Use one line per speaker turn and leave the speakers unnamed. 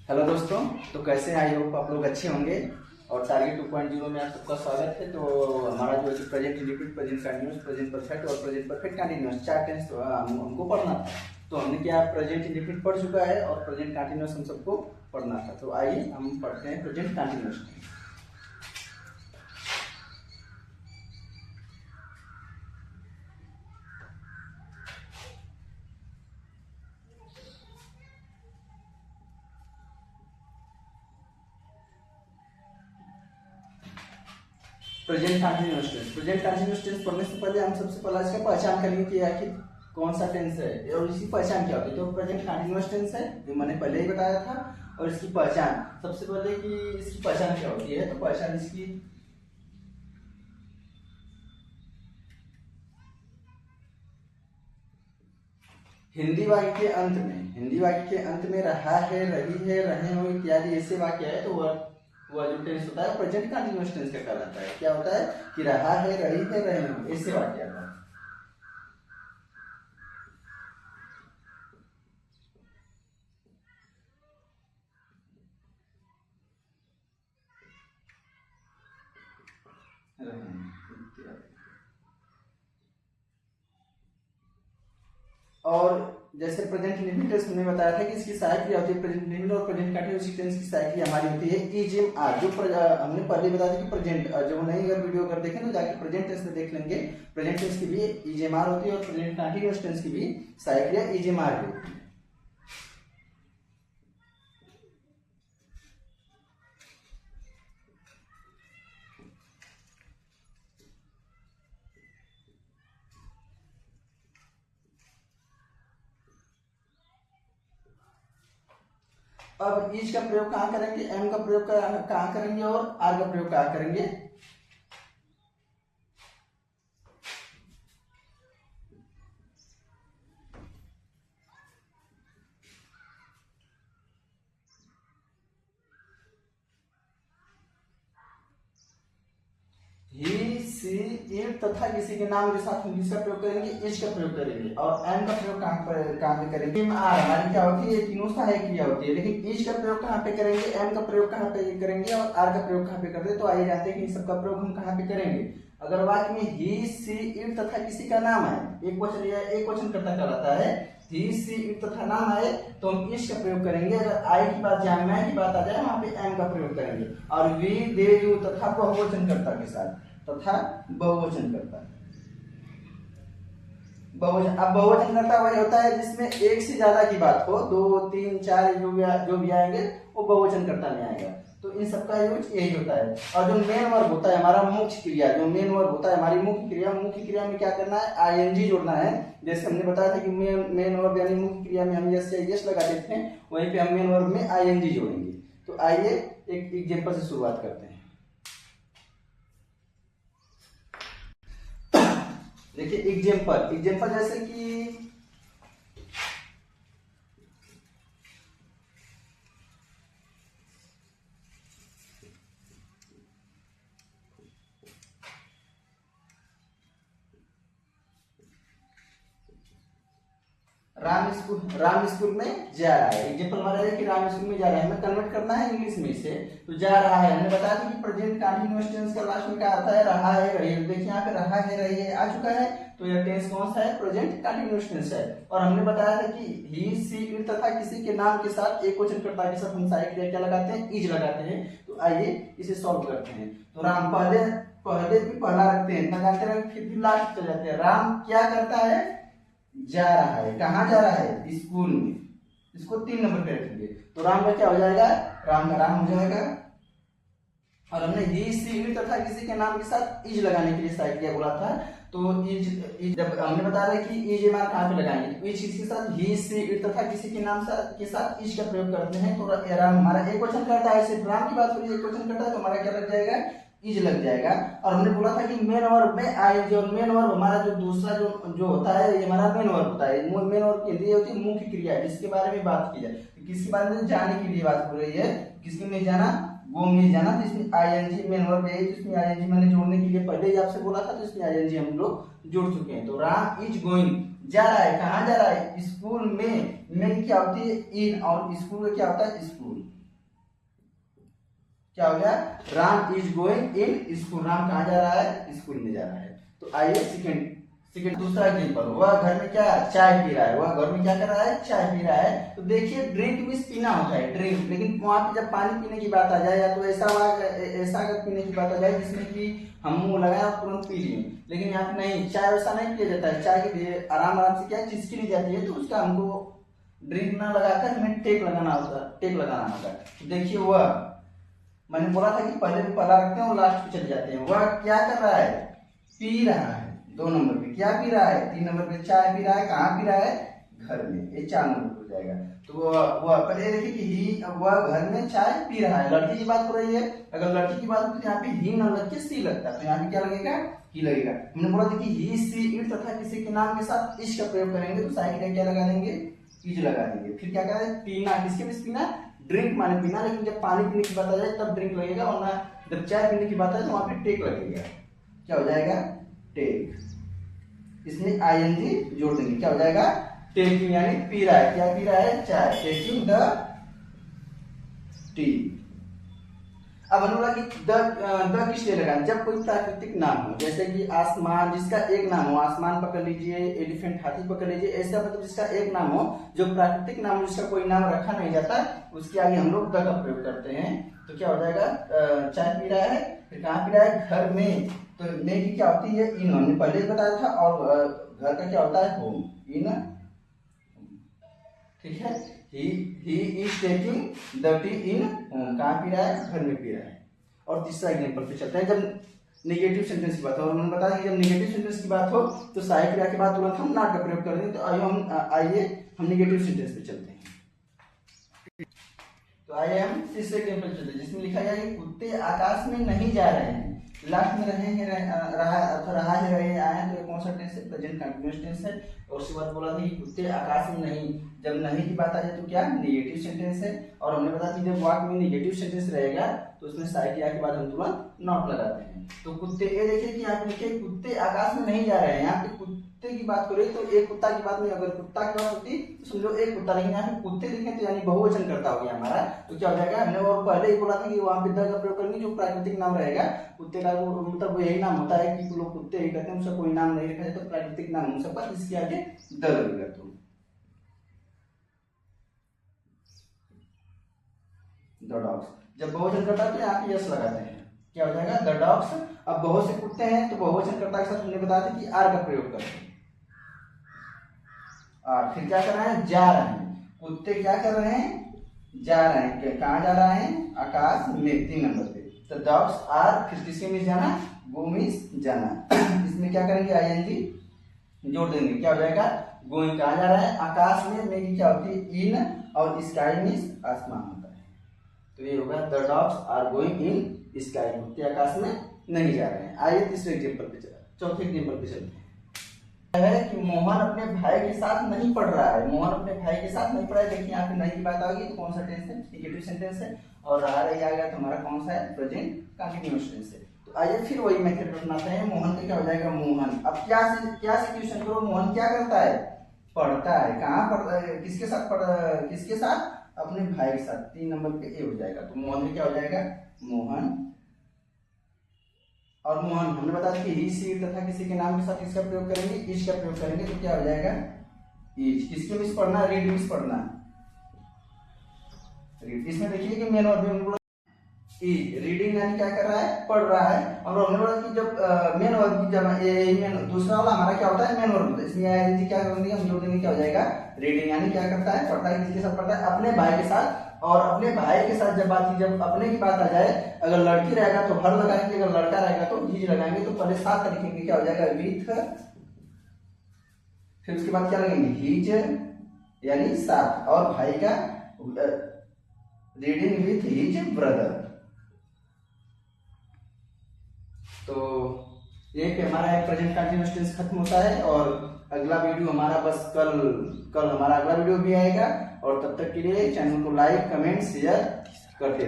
Hello दोस्तों। तो कैसे आई होप आप लोग अच्छे होंगे और टारगेट 2.0 में आप सबका स्वागत है। तो हमारा जो है present indefinite, present continuous, present perfect और प्रेजेंट परफेक्ट कंटिन्यूअस 4 टेंस हमको पढ़ना था। तो हमने क्या प्रेजेंट इंडिफिनिट पढ़ चुका है और प्रेजेंट कंटिन्यूअस हम सबको पढ़ना था। तो आइए हम पढ़ते हैं present continuous. Present continuous tense, present continuous tense पढ़ने से पहले हम सबसे पहले इसका पहचान करेंगे कि आखिर कौन सा टेंस है और इसकी पहचान क्या होती है। तो प्रेजेंट कंटिन्यूअस टेंस है, जो मैंने पहले ही बताया था। और इसकी पहचान सबसे पहले कि इसकी पहचान क्या होती है, तो पहचान इसकी हिंदी वाक्य के अंत में, हिंदी वाक्य के अंत में रहा है, रही है, रहे हो इत्यादि ऐसे वाक्य है तो वह जो टेंस होता है प्रेजेंट कंटिन्यूअस टेंस का कहलाता है। क्या होता है कि रहा है, रही है, रहे हो ऐसे वाक्य आता है। और जैसे प्रेजेंट इंडेफिनिट टेंस मैंने बताया था कि इसकी सहायक क्रिया होती है प्रेजेंट इंडेफिनिट और प्रेजेंट कंटिन्यूअस टेंस की सहायक क्रिया हमारी होती है इजम आर। जो हमने पहले बताया था कि प्रेजेंट, जो नहीं अगर वीडियो अगर देखें तो जाके प्रेजेंट टेंस में देख लेंगे। प्रेजेंट टेंस की भी इजम आर होती है और प्रेजेंट कंटिन्यूअस टेंस की भी सहायक क्रिया इजम आर होती है। अब इज का प्रयोग कहाँ करेंगे, एम का प्रयोग कहाँ करेंगे और आर का प्रयोग कहाँ करेंगे। ही, सी, इट तथा किसी के नाम के साथ हम किसका प्रयोग करेंगे, इज का प्रयोग करेंगे। और एम का प्रयोग कहाँ पे करेंगे, आर हमारी क्या होती है, तीनों सहायक क्रिया होती है। लेकिन इज का प्रयोग कहाँ पे करेंगे, एम का प्रयोग कहाँ पे करेंगे और आर का प्रयोग कहाँ पे करते हैं। तो आइए जानते हैं कि इन सबका प्रयोग हम कहाँ पे करेंगे। अगर वाक्य में ही, सी, इट तथा किसी का नाम है, एक वचन या एक वचन कर्ता कहलाता है, ही, सी, इट तथा नाम आए तो हम इस का प्रयोग करेंगे। अगर आई की बात जाए, मैं की बात आ जाए, वहां पे एम का प्रयोग करेंगे। और वी, दे, यू तथा बहुवचन कर्ता के साथ, तथा बहुवचन कर्ता। बहुवचन, अब बहुवचन कर्ता वही होता है जिसमें एक से ज्यादा की बात हो, 2, 3, 4 जो भी आएंगे वो बहुवचन कर्ता में आएगा। तो इन सबका यूज यही होता है। और जो मेन वर्ब होता है हमारा मुख्य क्रिया, जो मेन वर्ब होता है हमारी मुख्य क्रिया, मुख्य क्रिया में क्या करना है, आईएनजी जोड़ना है। जैसे हमने बताया था कि मेन वर्ब यानी मुख्य क्रिया में हम यस या यस लगा देते हैं, वहीं पे हम मेन वर्ब में आईएनजी जोड़ेंगे। तो आइए एक एग्जांपल से शुरुआत करते हैं। देखिए एग्जांपल जैसे कि राम स्कूल में जा रहा है। एग्जांपल हमारा है कि राम स्कूल में जा रहा है, हमें कन्वर्ट करना है इंग्लिश में से। तो जा रहा है, हमने बताया था कि प्रेजेंट कंटीन्यूअस टेंस का लास्ट में क्या आता है, रहा है, रही है। देखिए यहाँ पे रहा है, रही है आ चुका है, तो यह टेंस कौन सा है, प्रेजेंट कंटीन्यूअस टेंस है। और हमने बताया था कि ही, सी, इट तथा किसी के नाम के साथ एक वचन कर्ता के साथ हम सहायक क्रिया क्या लगाते हैं, इज लगाते हैं। तो आइए इसे सॉल्व करते हैं। तो राम पहले भी पहला रखते हैं, इतना जानते रहे, फिर भी लास्ट चले जाते हैं। राम क्या करता है, जा रहा है। कहाँ जा रहा है, स्कूल में। इसको 3 नंबर पे रखेंगे। तो राम का क्या हो जाएगा, राम का राम हो जाएगा। और हमने ही, सी, इट तथा किसी के नाम के साथ इज लगाने के लिए सहायक क्रिया बोला था। तो इज जब हमने बताया था कि इज मार कहाँ पे लगाएंगे, इज किसके साथ, ही, सी, इट तथा किसी के नाम के साथ इज का प्रयोग करते हैं। तो राम हमारा एक वचन करता है, सिर्फ राम की बात हो रही है, एक वचन करता है, तो हमारा क्या लग जाएगा, इज लग जाएगा। और हमने बोला था कि मेन वर्ब में आईएनजी, और मेन वर्ब हमारा जो दूसरा जो होता है ये हमारा मेन वर्ब होता है। मेन वर्ब की हिंदी होती है मुख्य क्रिया, जिसके बारे में बात की जाए। किसके बारे में, जाने के लिए बात हो रही है, किसके में जाना, वो में जाना। तो इसमें आईएनजी मेन वर्ब है, तो इसमें आईएनजी मैंने जोड़ने के लिए पहले ही आपसे बोला था, तो इसमें आईएनजी हम लोग जोड़ चुके हैं। तो राम इज गोइंग, जा रहा है, कहाँ जा रहा है, स्कूल में क्या होती है, इन, और स्कूल में क्या होता है, स्कूल। क्या हो गया, Ram is going in school, Ram कहाँ जा रहा है, स्कूल में जा रहा है। तो आइए सेकंड दूसरा एग्जाम्पल, वह घर में क्या चाय पी रहा है, वह घर में क्या कर रहा है, चाय पी रहा है। तो देखिए ड्रिंक मींस पीना होता है, ड्रिंक, लेकिन वहां पे जब पानी पीने की बात आ जाए या तो ऐसा अगर पीने की बात आ जाए जिसमें कि हम मुंह लगाए और तुरंत पी लिए, लेकिन यहाँ पे नहीं, चाय वैसा नहीं पिया जाता है, चाय के लिए आराम आराम से क्या चिस्की ली जाती है, तो उसका हमको ड्रिंक ना लगाकर हमें टेक लगाना होता है। देखिए वह, मैंने बोला था कि पहले भी पहला रखते हैं और लास्ट पे चले जाते हैं, वह क्या कर रहा है, पी रहा है। 2 नंबर पे क्या पी रहा है, 3 नंबर पे चाय पी रहा है, कहाँ पी रहा है, घर में, ये 4 नंबर पे हो जाएगा। तो वह पहले देखिए कि वह घर में चाय पी रहा है, लड़की की बात हो रही है, अगर लड़की की बात होती है यहाँ पे ही न लग के सी लगता है, तो यहाँ पे क्या लगेगा, ही लगेगा। हमने बोला था कि ही सी इट तथा किसी के नाम के साथ इश का प्रयोग करेंगे तो साइड में क्या लगा देंगे, इज लगा देंगे। फिर क्या करें, पीना, किसके बीच पीना, ड्रिंक माने पीना, लेकिन जब पानी पीने की बात आ जाए तब ड्रिंक लगेगा, वरना जब चाय पीने की बात आए तो वहां पे टेक लगेगा। क्या हो जाएगा, टेक, इसमें आईएनजी जोड़ देंगे, क्या हो जाएगा, टेकिंग, यानी पी रहा है, क्या पी रहा है, चाय, टेकिंग द टी। अब हमने बोला कि द किस लिए लगा, जब कोई प्राकृतिक नाम हो, जैसे कि आसमान, जिसका एक नाम हो, आसमान पकड़ लीजिए, एलिफेंट हाथी पकड़ लीजिए, ऐसा मतलब जिसका एक नाम हो, जो प्राकृतिक नाम हो, जिसका कोई नाम रखा नहीं जाता, उसके आगे हम लोग द का प्रयोग करते हैं। तो क्या हो जाएगा, चाय पी रहा है, फिर कहाँ पी रहा है, घर में, तो में की क्या होती है, इन, हमने पहले ही बताया था, और घर का क्या होता है, होम, इन, ठीक है। He is taking the T in home, कहाँ पी रहा है, घर में पी रहा है। और तीसरा एग्जाम्पल पे चलते हैं, जब नेगेटिव सेंटेंस की बात हो, उन्होंने बताया कि जब नेगेटिव सेंटेंस की बात हो तो सहायक क्रिया के बाद तुरंत हम नॉट का प्रयोग कर दें। तो आइए हम नेगेटिव सेंटेंस पे चलते हैं। तो आइए हम तीसरे एग्जाम्पल चलते हैं, जिसमें लिखा है कुत्ते आकाश में नहीं जा रहे हैं, लास्ट में रहे हैं, रहा है, रहे आए हैं, तो कौन सा टेंस है, प्रेजेंट कंटीन्यूअस टेंस है। और उसके बाद बोला था कि कुत्ते आकाश में नहीं, जब नहीं की बात आ जाए तो क्या, नेगेटिव सेंटेंस है। और हमने बताया कि जब वाक्य में नेगेटिव सेंटेंस रहेगा तो उसमें सहायक क्रिया के बाद हम तुरंत नॉट लगाते हैं। तो कुत्ते, ये देखिए कि यहाँ पे लिखे कुत्ते आकाश में नहीं जा रहे हैं, यहाँ पे कुत्ते की बात करें तो एक कुत्ता की बात नहीं, अगर कुत्ता की बात होती तो समझो एक कुत्ता, लेकिन यहाँ पे कुत्ते लिखे तो यानी बहुवचन करता हो गया हमारा। तो क्या हो जाएगा, हमने और पहले ही बोला था कि वहां पे द का प्रयोग करेंगे, जो प्राकृतिक नाम रहेगा कुत्ते का, मतलब यही नाम होता है कि लोग कुत्ते ही कहते हैं, उसका कोई नाम नहीं रखा जाए, तो प्राकृतिक नाम हो सकता है, इसके आगे द लगेगा। तो द डॉग्स, जब बहुवचन करता है तो यहाँ पे यस लगाते हैं, क्या हो जाएगा, द डॉग्स। अब बहुत से कुत्ते हैं तो बहुवचन करता के साथ हमने बताया था कि आर का प्रयोग करते हैं, और फिर क्या कर रहे हैं, जा रहे हैं, कुत्ते क्या कर रहे हैं, जा रहे हैं, कहाँ जा रहे हैं, आकाश में, 3 नंबर पे। तो डॉग्स आर, फिर किसके में जाना, गो मीन्स जाना, इसमें क्या करेंगे, आईएनजी जोड़ देंगे, क्या हो जाएगा, गोइंग, कहाँ जा रहा है, आकाश में, की क्या होती है, इन, और स्काई मीन्स आसमान होता है। तो ये होगा the dogs are going in sky, कुत्ते आकाश में नहीं जा रहे हैं। आइए तीसरे एग्जाम्पल पे चला, चौथे एग्जाम्पल पे चलते हैं। है कि मोहन अपने भाई के साथ नहीं पढ़ रहा है, मोहन अपने भाई के साथ नहीं पढ़ा है। देखिए यहाँ पे नहीं की बात आ गई, तो कौन सा टेंस है, नेगेटिव सेंटेंस है, और रहा रही आ गया तो हमारा कौन सा है, प्रेजेंट कंटीन्यूअस टेंस है। तो आइए फिर वही मेथड अपनाते हैं, मोहन का क्या हो जाएगा, मोहन। अब क्या सिचुएशन करो, मोहन क्या करता है, पढ़ता है, कहाँ पढ़ता है, किसके साथ किसके साथ, अपने भाई के साथ, 3 नंबर पे ए हो जाएगा। तो मोहन में क्या हो जाएगा, मोहन, और मोहन हमने बताया कि ही सी तथा किसी के नाम के साथ इसका प्रयोग करेंगे, इज का प्रयोग करेंगे, तो क्या हो जाएगा, इज। किसके मिस पढ़ना, रीड मिस पढ़ना, रीड। इसमें देखिए कि मेन वर्ब रीडिंग यानी क्या कर रहा है, पढ़ रहा है। और हमने बोला कि जब मेन वर्ब की जब दूसरा वाला हमारा क्या होता है, मेन वर्ब, इसमें आईएनजी क्या करेंगे, हम जोड़ देंगे, क्या हो जाएगा, रीडिंग, यानी क्या करता है, पढ़ता है, किसके साथ पढ़ता है, अपने भाई के साथ। और अपने भाई के साथ जब अपने की बात आ जाए, अगर लड़की रहेगा तो हर लगाएंगे, अगर लड़का रहेगा तो हिज लगाएंगे। तो पहले साथ का लिखेंगे, क्या हो जाएगा, विथ, फिर उसके बाद क्या लगेंगे, हिज यानी साथ, और भाई का रीडिंग विथ हिज ब्रदर। तो ये कि हमारा एक प्रेजेंट कंटीन्यूअस टेंस खत्म होता है, और अगला वीडियो हमारा बस कल हमारा अगला वीडियो भी आएगा। और तब तक के लिए चैनल को लाइक, कमेंट, शेयर करते